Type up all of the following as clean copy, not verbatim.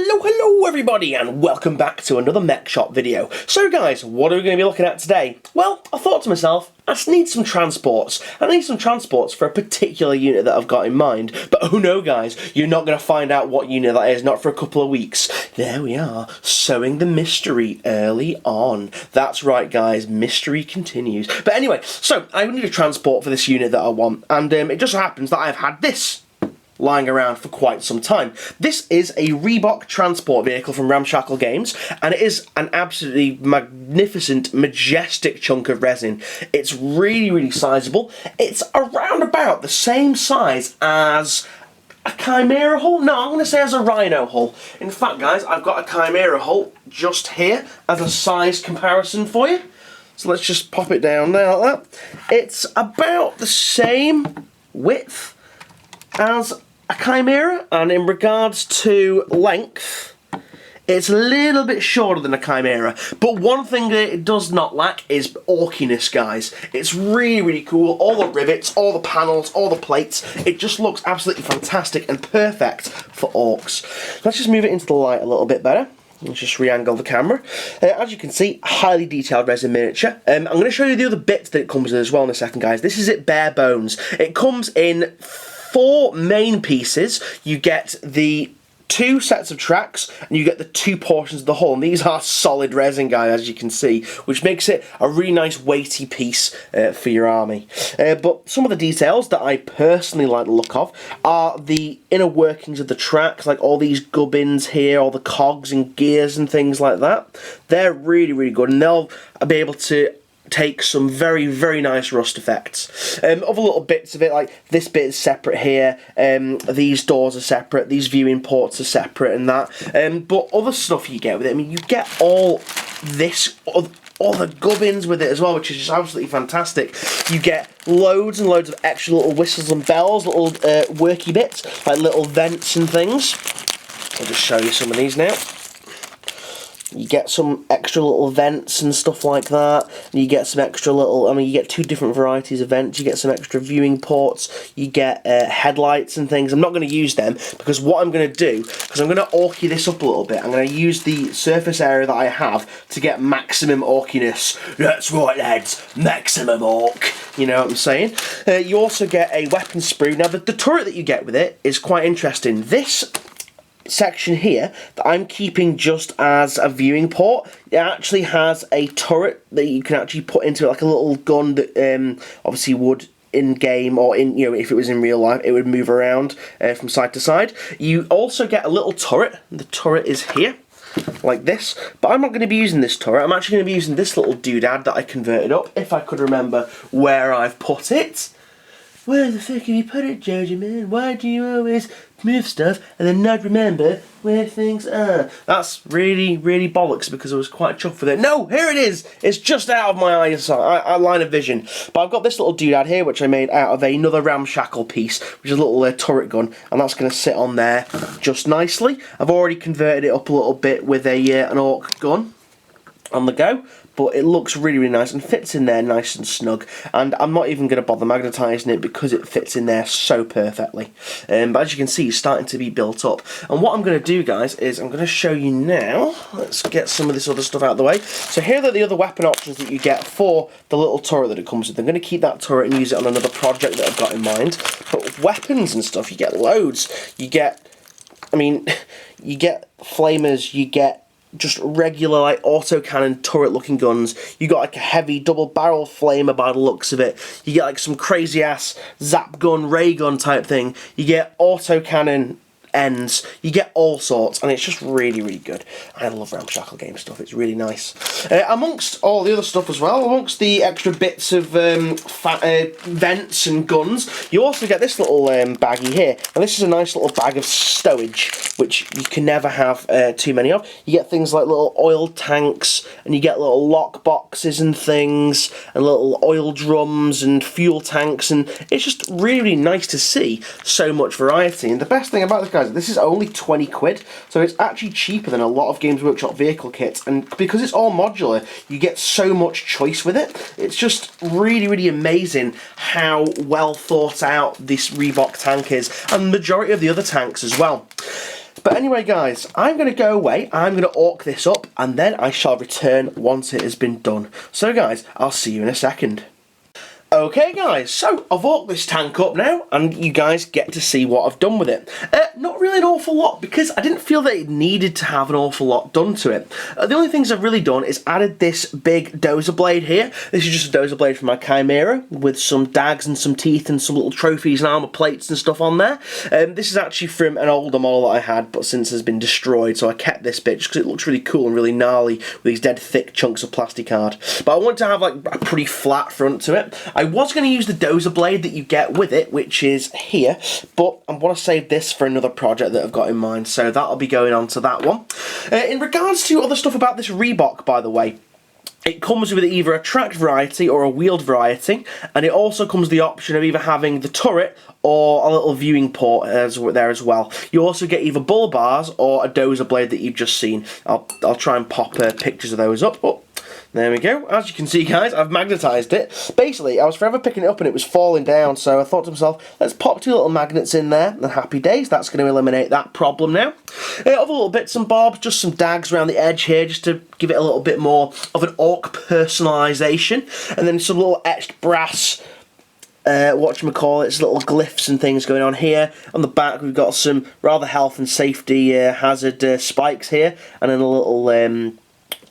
Hello everybody, and welcome back to another Mek Shop video. So guys, what are we going to be looking at today? Well, I thought to myself, I just need some transports. I need some transports for a particular unit that I've got in mind. But oh no guys, you're not going to find out what unit that is, not for a couple of weeks. There we are, sowing the mystery early on. That's right guys, mystery continues. But anyway, so I need a transport for this unit that I want, and it just so happens that I've had this lying around for quite some time. This is a Rhebok Tansport Vehicle from Ramshackle Games, and it is an absolutely magnificent, majestic chunk of resin. It's really sizable. It's around about the same size as a Chimera hull? No, I'm going to say as a Rhino hull. In fact, guys, I've got a Chimera hull just here as a size comparison for you. So let's just pop it down there like that. It's about the same width as a Chimera, and in regards to length, it's a little bit shorter than a Chimera. But one thing that it does not lack is orkiness, guys. It's really cool. All the rivets, all the panels, all the plates. It just looks absolutely fantastic and perfect for orcs. Let's just move it into the light a little bit better. Let's just re-angle the camera. As you can see, highly detailed resin miniature. I'm going to show you the other bits that it comes in as well in a second, guys. This is it bare bones. It comes in 4 main pieces. You get the 2 sets of tracks, and you get the 2 portions of the hull. And these are solid resin, guys, as you can see, which makes it a really nice weighty piece for your army. But some of the details that I personally like the look of are the inner workings of the tracks, like all these gubbins here, all the cogs and gears and things like that. They're really good, and they'll be able to take some very nice rust effects. Other little bits of it, like this bit is separate here, these doors are separate, these viewing ports are separate and that, but other stuff you get with it, I mean, you get all this, all the gubbins with it as well, which is just absolutely fantastic. You get loads and loads of extra little whistles and bells, little worky bits, like little vents and things. I'll just show you some of these now. You get some extra little vents and stuff like that. You get some extra little, I mean, you get 2 different varieties of vents. You get some extra viewing ports. You get headlights and things. I'm not going to use them because what I'm going to do, because I'm going to orky this up a little bit, I'm going to use the surface area that I have to get maximum orkiness. That's right, lads, maximum orc. You know what I'm saying? You also get a weapon sprue. Now, the turret that you get with it is quite interesting. This section here that I'm keeping just as a viewing port, it actually has a turret that you can actually put into it, like a little gun that obviously would in game, or in, you know, if it was in real life, it would move around from side to side. You also get a little turret. The turret is here like this, but I'm not going to be using this turret. I'm actually going to be using this little doodad that I converted up, if I could remember where I've put it. Where the fuck have you put it, Jojo man? Why do you always move stuff and then not remember where things are? That's really bollocks, because I was quite chuffed with it. No, here it is! It's just out of my line of vision. But I've got this little doodad here, which I made out of another ramshackle piece, which is a little turret gun, and that's going to sit on there just nicely. I've already converted it up a little bit with an orc gun on the go, but it looks really nice and fits in there nice and snug, and I'm not even going to bother magnetising it because it fits in there so perfectly. But as you can see, it's starting to be built up, and what I'm going to do, guys, is I'm going to show you now. Let's get some of this other stuff out of the way. So here are the other weapon options that you get for the little turret that it comes with. I'm going to keep that turret and use it on another project that I've got in mind, but weapons and stuff, you get loads. You get, I mean, you get flamers, you get just regular, like, autocannon turret looking guns. You got like a heavy double barrel flamer by the looks of it. You get like some crazy ass zap gun, ray gun type thing. You get autocannon ends. You get all sorts, and it's just really good. I love Ramshackle game stuff. It's really nice. Amongst all the other stuff as well, amongst the extra bits of vents and guns, you also get this little baggie here, and this is a nice little bag of stowage, which you can never have too many of. You get things like little oil tanks, and you get little lock boxes and things, and little oil drums and fuel tanks, and it's just really nice to see so much variety. And the best thing about this, guys, this is only 20 quid, so it's actually cheaper than a lot of Games Workshop vehicle kits, and because it's all modular, you get so much choice with it. It's just really amazing how well thought out this Rhebok tank is, and the majority of the other tanks as well. But anyway, guys, I'm going to go away, I'm going to orc this up, and then I shall return once it has been done. So guys, I'll see you in a second. Okay guys, so I've orked this tank up now, and you guys get to see what I've done with it. Not really an awful lot, because I didn't feel that it needed to have an awful lot done to it. The only things I've really done is added this big dozer blade here. This is just a dozer blade from my Chimera, with some dags and some teeth and some little trophies and armour plates and stuff on there. This is actually from an older model that I had, but since has been destroyed, so I kept this bit just because it looks really cool and really gnarly with these dead thick chunks of plastic card. But I want to have like a pretty flat front to it. I was going to use the dozer blade that you get with it, which is here, but I want to save this for another project that I've got in mind, so that'll be going on to that one. In regards to other stuff about this Rhebok, by the way, it comes with either a tracked variety or a wheeled variety, and it also comes with the option of either having the turret or a little viewing port there as well. You also get either bull bars or a dozer blade that you've just seen. I'll try and pop pictures of those up. Oh, there we go. As you can see, guys, I've magnetised it. Basically, I was forever picking it up and it was falling down, so I thought to myself, let's pop 2 little magnets in there, and happy days, that's going to eliminate that problem now. Other little bits and bobs, just some dags around the edge here, just to give it a little bit more of an orc personalisation, and then some little etched brass whatchamacallits, little glyphs and things going on here. On the back we've got some rather health and safety hazard spikes here, and then a little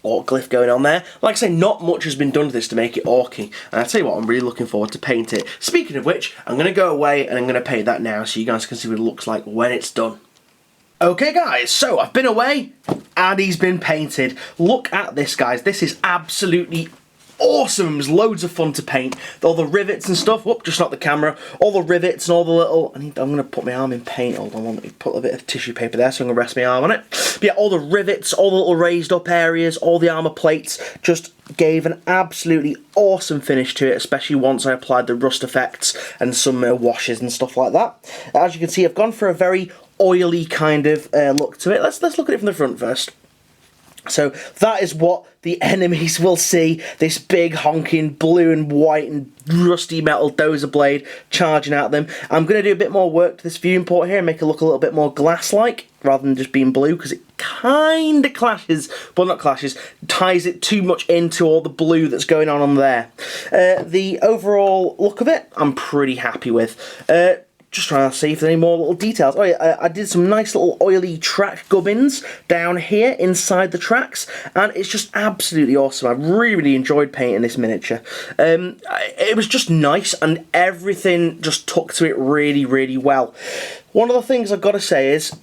orc glyph going on there. Like I say, not much has been done to this to make it orky, and I tell you what, I'm really looking forward to paint it. Speaking of which, I'm going to go away and I'm going to paint that now so you guys can see what it looks like when it's done. Okay guys, so I've been away and he's been painted. Look at this, guys, this is absolutely awesome. It was loads of fun to paint. All the rivets and stuff. Whoop, just not the camera. All the rivets and all the little... I'm going to put my arm in paint. Hold on, let me put a bit of tissue paper there so I'm going to rest my arm on it. But yeah, all the rivets, all the little raised up areas, all the armour plates just gave an absolutely awesome finish to it, especially once I applied the rust effects and some washes and stuff like that. As you can see, I've gone for a very oily kind of look to it. Let's look at it from the front first. So that is what the enemies will see, this big honking blue and white and rusty metal dozer blade charging at them. I'm going to do a bit more work to this viewing port here and make it look a little bit more glass-like rather than just being blue, because it kind of clashes, well not clashes, ties it too much into all the blue that's going on there. The overall look of it, I'm pretty happy with. Just trying to see if there's any more little details. Oh yeah, I did some nice little oily track gubbins down here inside the tracks, and it's just absolutely awesome. I really enjoyed painting this miniature. It was just nice, and everything just took to it really well. One of the things I've got to say is,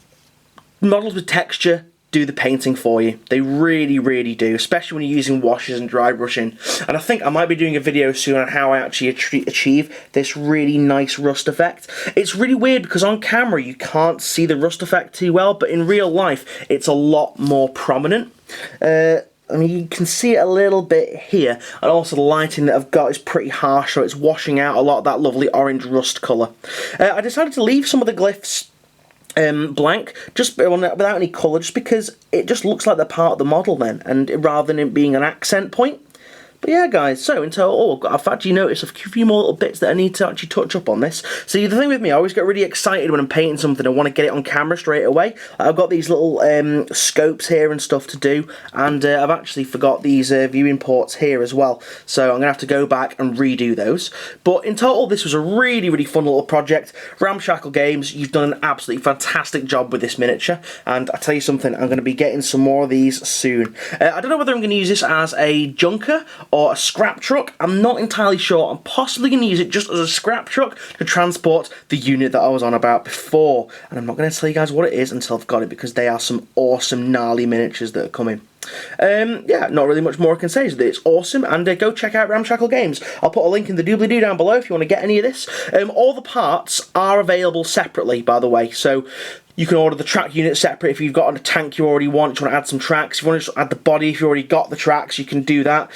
models with texture do the painting for you. They really do, especially when you're using washes and dry brushing. And I think I might be doing a video soon on how I actually achieve this really nice rust effect. It's really weird because on camera you can't see the rust effect too well, but in real life it's a lot more prominent. I mean, you can see it a little bit here, and also the lighting that I've got is pretty harsh, so it's washing out a lot of that lovely orange rust colour. I decided to leave some of the glyphs blank, just without any colour, just because it just looks like they're part of the model then, and rather than it being an accent point. But yeah, guys, so in total, I've actually noticed a few more little bits that I need to actually touch up on this. See, the thing with me, I always get really excited when I'm painting something. I want to get it on camera straight away. I've got these little scopes here and stuff to do, and I've actually forgot these viewing ports here as well. So I'm going to have to go back and redo those. But in total, this was a really fun little project. Ramshackle Games, you've done an absolutely fantastic job with this miniature, and I tell you something, I'm going to be getting some more of these soon. I don't know whether I'm going to use this as a junker or a scrap truck. I'm not entirely sure. I'm possibly going to use it just as a scrap truck to transport the unit that I was on about before. And I'm not going to tell you guys what it is until I've got it, because they are some awesome gnarly miniatures that are coming. Yeah, not really much more I can say is that it's awesome, and go check out Ramshackle Games. I'll put a link in the doobly-doo down below if you want to get any of this. All the parts are available separately, by the way, so you can order the track unit separate if you've got a tank you already want, you want to add some tracks. If you want to just add the body, if you already got the tracks, you can do that.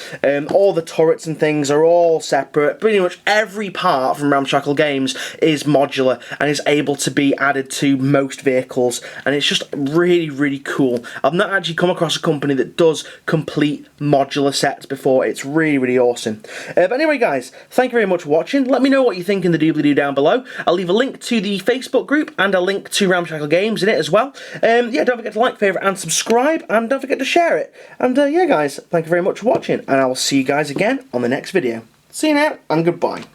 All the turrets and things are all separate. Pretty much every part from Ramshackle Games is modular and is able to be added to most vehicles, and it's just really cool. I've not actually come across a company that does complete modular sets before. It's really awesome. But anyway, guys, thank you very much for watching. Let me know what you think in the doobly-doo down below. I'll leave a link to the Facebook group and a link to Ramshackle motorcycle games in it as well. Yeah, don't forget to like, favourite and subscribe, and don't forget to share it. And yeah guys, thank you very much for watching, and I will see you guys again on the next video. See you now, and goodbye.